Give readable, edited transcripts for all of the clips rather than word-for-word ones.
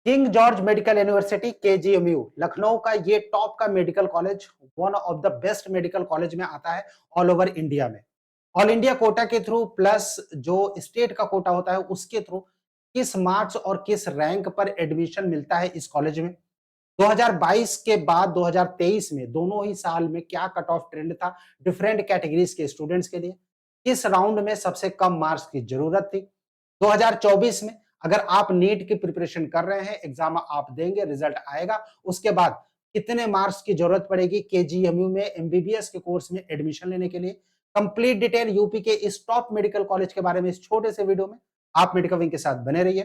King George medical university KGMU Lucknow का ये top का medical college one of the best medical college में आता है ऑल ओवर इंडिया में। ऑल इंडिया कोटा के थ्रू प्लस जो स्टेट का कोटा होता है उसके थ्रू किस मार्क्स और किस रैंक पर एडमिशन मिलता है इस कॉलेज में। 2022 के बाद 2023 में दोनों ही साल में क्या कट ऑफ ट्रेंड था डिफरेंट कैटेगरीज के स्टूडेंट्स के लिए, किस राउंड में सबसे कम मार्क्स की जरूरत थी। 2024 में अगर आप नीट की प्रिपरेशन कर रहे हैं, एग्जाम आप देंगे, रिजल्ट आएगा, उसके बाद कितने मार्क्स की जरूरत पड़ेगी केजीएमयू में एमबीबीएस के कोर्स में एडमिशन लेने के लिए। कंप्लीट डिटेल यूपी के इस टॉप मेडिकल कॉलेज के बारे में इस छोटे से वीडियो में आप मेडिकल विंग के साथ बने रहिए।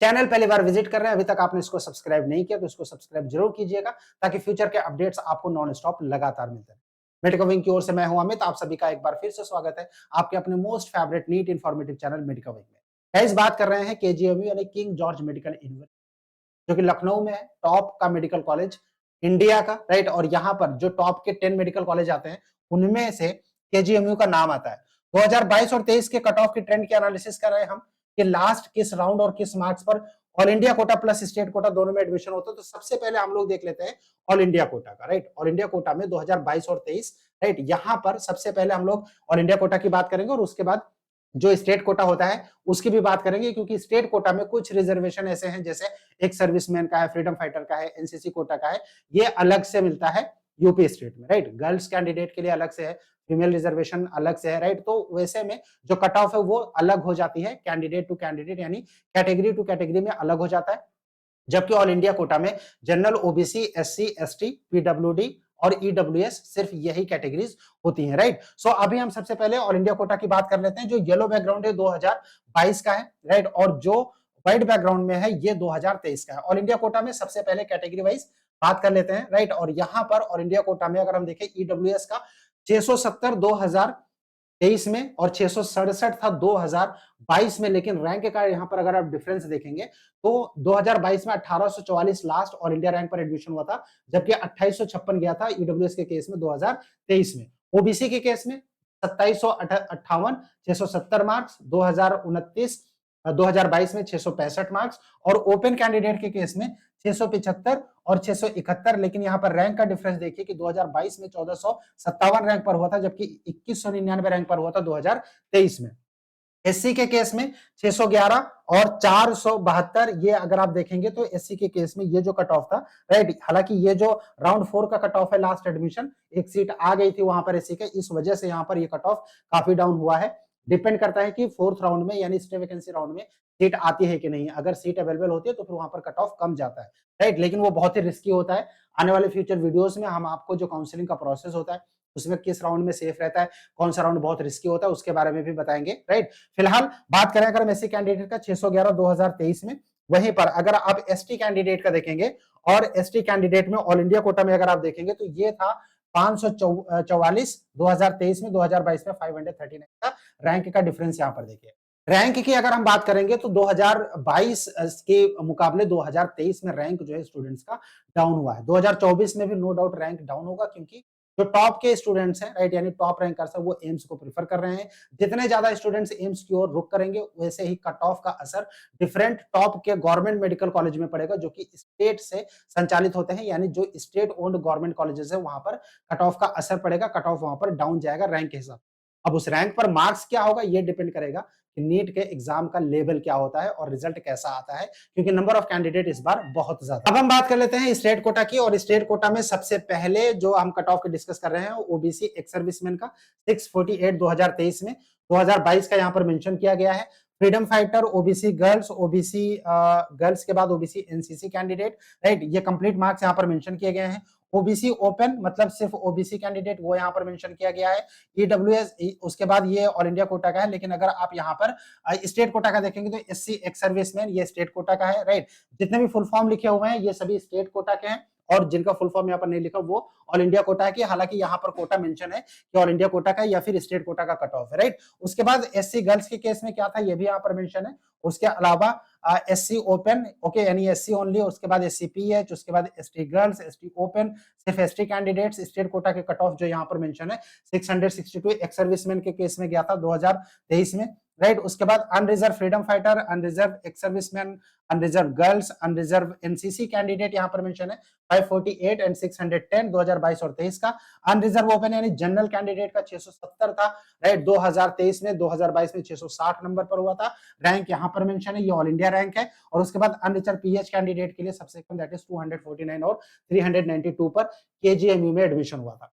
चैनल पहली बार विजिट कर रहे हैं, अभी तक आपने इसको सब्सक्राइब नहीं किया तो इसको सब्सक्राइब जरूर कीजिएगा ताकि फ्यूचर के अपडेट्स आपको नॉन स्टॉप लगातार मिलते रहे। मेडिकल विंग की ओर से मैं हूं अमित, आप सभी का एक बार फिर से स्वागत है आपके अपने most favourite NEET informative channel medical wing में। गाइस बात कर रहे हैं केजीएमयू यानी किंग जॉर्ज मेडिकल यूनिवर्सिटी, जो कि लखनऊ में है, टॉप का मेडिकल कॉलेज इंडिया का, राइट। और यहाँ पर जो टॉप के 10 मेडिकल कॉलेज आते हैं उनमें से केजीएमयू का नाम आता है। 2022 और 23 के कट ऑफ की ट्रेंड की एनालिसिस कर रहे हैं हम कि लास्ट किस राउंड और किस मार्क्स पर all India quota plus state quota दोनों में एडमिशन होता है। तो सबसे पहले हम लोग देख लेते हैं ऑल इंडिया कोटा का, राइट। ऑल इंडिया कोटा में 2022 और 23, राइट, यहाँ पर सबसे पहले हम लोग ऑल इंडिया कोटा की बात करेंगे और उसके बाद जो स्टेट कोटा होता है उसकी भी बात करेंगे, क्योंकि स्टेट कोटा में कुछ रिजर्वेशन ऐसे हैं जैसे एक सर्विसमैन का है, फ्रीडम फाइटर का है, एनसीसी कोटा का है, ये अलग से मिलता है यूपी स्टेट में, राइट। गर्ल्स कैंडिडेट के लिए अलग से है, फीमेल रिजर्वेशन अलग से है, राइट। तो वैसे में जो कट ऑफ है वो अलग हो जाती है, कैंडिडेट टू कैंडिडेट यानी कैटेगरी टू कैटेगरी में अलग हो जाता है। जबकि ऑल इंडिया कोटा में general, OBC, SC, ST, PWD और ईडब्ल्यूएस सिर्फ यही कैटेगरीज होती हैं, राइट। सो अभी हम सबसे पहले ऑल इंडिया कोटा की बात कर लेते हैं। जो येलो बैकग्राउंड है 2022 का है, राइट, और जो व्हाइट बैकग्राउंड में है ये 2023 का है। ऑल इंडिया कोटा में सबसे पहले कैटेगरी वाइज बात कर लेते हैं, राइट। और यहाँ पर ऑल इंडिया कोटा में अगर हम देखें ईडब्ल्यूएस का 670 2023 में और 667 था 2022 में, लेकिन रैंक का यहाँ पर अगर आप डिफरेंस देखेंगे तो 2022 में 1844 लास्ट ऑल इंडिया रैंक पर एडमिशन हुआ था, जबकि 2856 गया था ईडब्ल्यूएस के केस में 2023 में। ओबीसी के केस में 2758 670 मार्क्स, 2022 में 665 मार्क्स, और ओपन कैंडिडेट के केस में 675 और 671। लेकिन यहाँ पर रैंक का डिफरेंस देखिए कि 2022 में 1457 रैंक पर हुआ था, जबकि 2199 रैंक पर हुआ था 2023 में। एससी के केस में 611 और 472, ये अगर आप देखेंगे तो एससी के केस में ये जो कट ऑफ था, राइट, हालांकि ये जो राउंड 4 का कट ऑफ है लास्ट एडमिशन, एक सीट आ गई थी वहां पर एससी के, इस वजह से यहाँ पर ये कट ऑफ काफी डाउन हुआ है। डिपेंड करता है कि फोर्थ राउंड में यानी स्टे वैकेंसी राउंड में सीट आती है कि नहीं। अगर सीट अवेलेबल होती है तो फिर वहां पर कट ऑफ कम जाता है, राइट, लेकिन वो बहुत ही रिस्की होता है। आने वाले फ्यूचर वीडियोस में हम आपको जो काउंसलिंग का प्रोसेस होता है उसमें किस राउंड में सेफ रहता है, कौन सा राउंड बहुत रिस्की होता है, उसके बारे में भी बताएंगे, राइट। फिलहाल बात करें अगर हम एससी कैंडिडेट का 611 2023 में, वहीं पर अगर आप एसटी कैंडिडेट का देखेंगे और एसटी कैंडिडेट में ऑल इंडिया कोटा में अगर आप देखेंगे तो ये था 544 2023 में, 2022 में 539 का रैंक का डिफरेंस यहाँ पर देखिए। रैंक की अगर हम बात करेंगे तो 2022 के मुकाबले 2023 में रैंक जो है स्टूडेंट्स का डाउन हुआ है। 2024 में भी नो डाउट रैंक डाउन होगा, क्योंकि जो टॉप के स्टूडेंट्स हैं, राइट, यानी टॉप रैंकर्स है वो एम्स को प्रेफर कर रहे हैं। जितने ज्यादा स्टूडेंट्स एम्स की ओर रुख करेंगे वैसे ही कट ऑफ का असर डिफरेंट टॉप के गवर्नमेंट मेडिकल कॉलेज में पड़ेगा, जो कि स्टेट से संचालित होते हैं, यानी जो स्टेट ओन्ड गवर्नमेंट कॉलेजेस है वहां पर कट ऑफ का असर पड़ेगा, कट ऑफ वहां पर डाउन जाएगा रैंक के हिसाब। अब उस रैंक पर मार्क्स क्या होगा ये डिपेंड करेगा कि नीट के एग्जाम का लेवल क्या होता है और रिजल्ट कैसा आता है, क्योंकि नंबर ऑफ कैंडिडेट इस बार बहुत ज्यादा। अब हम बात कर लेते हैं स्टेट कोटा की, और स्टेट कोटा में सबसे पहले जो हम कट ऑफ की डिस्कस कर रहे हैं ओबीसी एक्स सर्विसमैन का 648 2023 में, 2022 का यहाँ पर मेंशन किया गया है। Freedom fighter, OBC girls, OBC girls के बाद ओबीसी एनसीसी कैंडिडेट, राइट, ये कंप्लीट मार्क्स यहाँ पर मेंशन किए गए हैं। ओबीसी ओपन मतलब सिर्फ ओबीसी कैंडिडेट, वो यहाँ पर मेंशन किया गया है। ईडब्ल्यूएस उसके बाद ये ऑल इंडिया कोटा का है, लेकिन अगर आप यहाँ पर स्टेट कोटा का देखेंगे तो एससी एक्स सर्विसमैन ये स्टेट कोटा का है, राइट। जितने भी फुल फॉर्म लिखे हुए हैं ये सभी स्टेट कोटा के हैं, और जिनका फुल फॉर्म यहाँ पर नहीं लिखा वो ऑल इंडिया कोटा है कि, हालांकि यहाँ पर कोटा मेंशन है कि ऑल इंडिया कोटा का या फिर स्टेट कोटा का कट ऑफ है, राइट। उसके बाद एससी गर्ल्स के केस में क्या था ये भी यहाँ पर मेंशन है। उसके अलावा एससी ओपन, ओके, यानी एससी ओनली, उसके बाद एससी पीएच, उसके बाद एसटी गर्ल्स, एसटी ओपन, सिर्फ एसटी कैंडिडेट्स, स्टेट कोटा के कट ऑफ जो यहाँ पर मेंशन है 662 एक्स सर्विसमैन के केस में गया था 2023 में, राइट। उसके बाद unreserved freedom fighter, unreserved ex serviceman, unreserved girls, unreserved NCC candidate यहाँ पर मेंशन है 548 एंड 610 2022 और 23 का। अनरिजर्व ओपन यानी जनरल कैंडिडेट का 670 था, राइट। 2023 में 2022 में 660 नंबर पर हुआ था। रैंक यहाँ पर मेंशन है, ये ऑल इंडिया रैंक है। और उसके बाद अनरिजर्व पीएच कैंडिडेट के लिए सबसे कम दैट इज 249 और 392 पर केजीएमयू में एडमिशन हुआ था।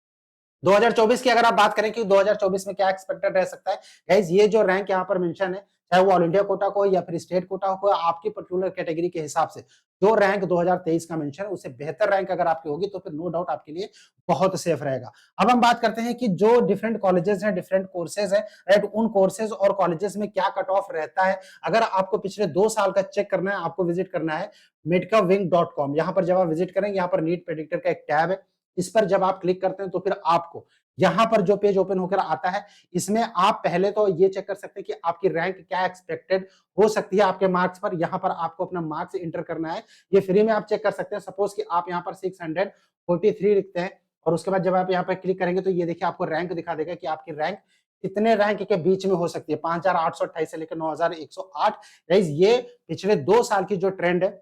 2024 की अगर आप बात करें कि 2024 में क्या एक्सपेक्टेड रह सकता है, गाइस ये जो रैंक यहाँ पर मेंशन है, चाहे वो ऑल इंडिया कोटा को या फिर स्टेट कोटा को, आपकी पर्टिकुलर कैटेगरी के हिसाब से जो रैंक 2023 का मेंशन है उससे बेहतर रैंक अगर आपकी होगी तो फिर नो डाउट आपके लिए बहुत सेफ रहेगा। अब हम बात करते हैं कि जो डिफरेंट कॉलेजेस हैं, डिफरेंट कोर्सेज हैं, राइट, उन कोर्सेज और कॉलेजेस में क्या कट ऑफ रहता है। अगर आपको पिछले 2 साल का चेक करना है, आपको विजिट करना है medcavwing.com। यहाँ पर जब आप विजिट करेंगे, यहाँ पर नीट प्रेडिक्टर का एक टैब है, इस पर जब आप क्लिक करते हैं तो फिर आपको यहां पर जो पेज ओपन होकर आता है, इसमें आप पहले तो ये चेक कर सकते हैं कि आपकी रैंक क्या एक्सपेक्टेड हो सकती है आपके मार्क्स पर। यहां पर आपको अपना मार्क्स इंटर करना है, ये फ्री में आप चेक कर सकते हैं। सपोज कि आप यहां पर 643 लिखते हैं और उसके बाद जब आप यहां पर क्लिक करेंगे तो ये देखिए आपको रैंक दिखा देगा कि आपकी रैंक कितने रैंक के बीच में हो सकती है, 5828 से लेकर 9108। गाइस ये पिछले 2 साल की जो ट्रेंड है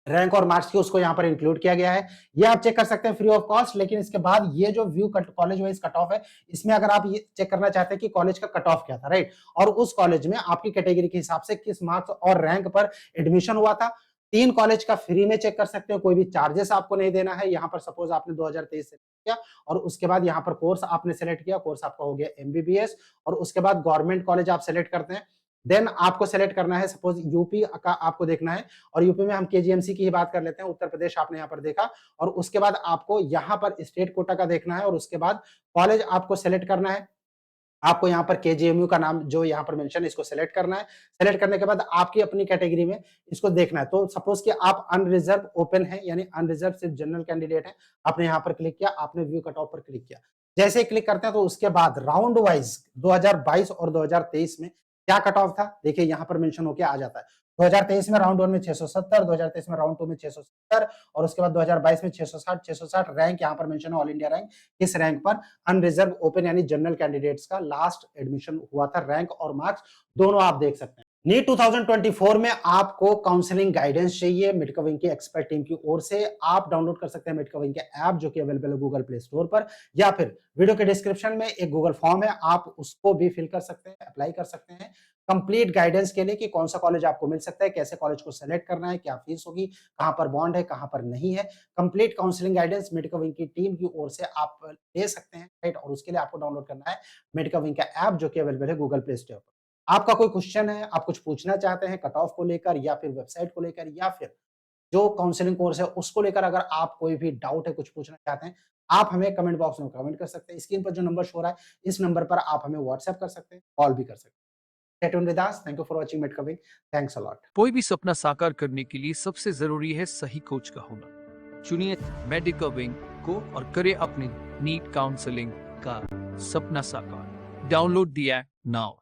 रैंक और मार्क्स की, उसको यहाँ पर इंक्लूड किया गया है। ये आप चेक कर सकते हैं फ्री ऑफ कॉस्ट। लेकिन इसके बाद ये जो view college wise cut off है, इसमें अगर आप ये चेक करना चाहते हैं कि कॉलेज का कट ऑफ क्या था, राइट, और उस कॉलेज में आपकी कैटेगरी के हिसाब से किस मार्क्स और रैंक पर एडमिशन हुआ था, 3 कॉलेज का फ्री में चेक कर सकते हैं, कोई भी चार्जेस आपको नहीं देना है। यहाँ पर सपोज आपने 2023 से किया और उसके बाद यहाँ पर कोर्स आपने सेलेक्ट किया, कोर्स आपका हो गया एमबीबीएस, और उसके बाद गवर्नमेंट कॉलेज आप सेलेक्ट करते हैं। देन आपको सेलेक्ट करना है, सपोज यूपी का आपको देखना है, और यूपी में हम केजीएमसी की ही बात कर लेते हैं, उत्तर प्रदेश आपने यहाँ पर देखा, और उसके बाद आपको यहाँ पर स्टेट कोटा का देखना है, और उसके बाद कॉलेज आपको सेलेक्ट करना है। आपको यहाँ पर केजीएमयू का नाम जो यहाँ पर मेंशन है इसको सेलेक्ट करना है। सेलेक्ट करने के बाद आपकी अपनी कैटेगरी में इसको देखना है। तो सपोज कि आप अनरिजर्व ओपन है, यानी अनरिजर्व सिर्फ जनरल कैंडिडेट है, आपने यहाँ पर क्लिक किया, आपने व्यू कट ऑफ पर क्लिक किया। जैसे ही क्लिक करते हैं तो उसके बाद राउंड वाइज 2022 और 2023 में क्या कट ऑफ था, देखिए यहाँ पर मेंशन होकर आ जाता है। 2023 में राउंड 1 में 670, 2023 में राउंड 2 में 670, और उसके बाद 2022 में 660 रैंक यहाँ पर मेंशन है ऑल इंडिया रैंक। इस रैंक पर अनरिजर्व ओपन यानी जनरल कैंडिडेट्स का लास्ट एडमिशन हुआ था। रैंक और मार्क्स दोनों आप देख सकते हैं। नीट 2024 में आपको काउंसलिंग गाइडेंस चाहिए मेडकविंग की एक्सपर्ट टीम की ओर से, आप डाउनलोड कर सकते हैं मेडकविंग के ऐप जो कि अवेलेबल है गूगल प्ले स्टोर पर, या फिर वीडियो के डिस्क्रिप्शन में एक गूगल फॉर्म है, आप उसको भी फिल कर सकते हैं, अप्लाई कर सकते हैं कंप्लीट गाइडेंस के लिए कि कौन सा कॉलेज आपको मिल सकता है, कैसे कॉलेज को सेलेक्ट करना है, क्या फीस होगी, कहां पर बॉन्ड है, कहां पर नहीं है। कंप्लीट काउंसलिंग गाइडेंस मेडकविंग की टीम की ओर से आप ले सकते हैं, राइट। और उसके लिए आपको डाउनलोड करना है मेडकविंग का ऐप जो कि अवेलेबल है गूगल प्ले स्टोर पर। आपका कोई क्वेश्चन है, आप कुछ पूछना चाहते हैं कट ऑफ को लेकर, या फिर वेबसाइट को लेकर, या फिर जो काउंसलिंग कोर्स है उसको लेकर, अगर आप कोई भी डाउट है, कुछ पूछना चाहते हैं, आप हमें कमेंट बॉक्स में कमेंट कर सकते हैं। स्क्रीन पर जो नंबर शो हो रहा है, इस नंबर पर आप हमें व्हाट्सएप कर सकते हैं, कॉल भी कर सकते हैं। Stay tuned with us. Thank you for watching Medcoving. Thanks a lot. कोई भी सपना साकार करने के लिए सबसे जरूरी है सही कोच का होना। चुनिए मेडिकल विंग को और करें अपने नीट काउंसलिंग का सपना साकार। Download the app now.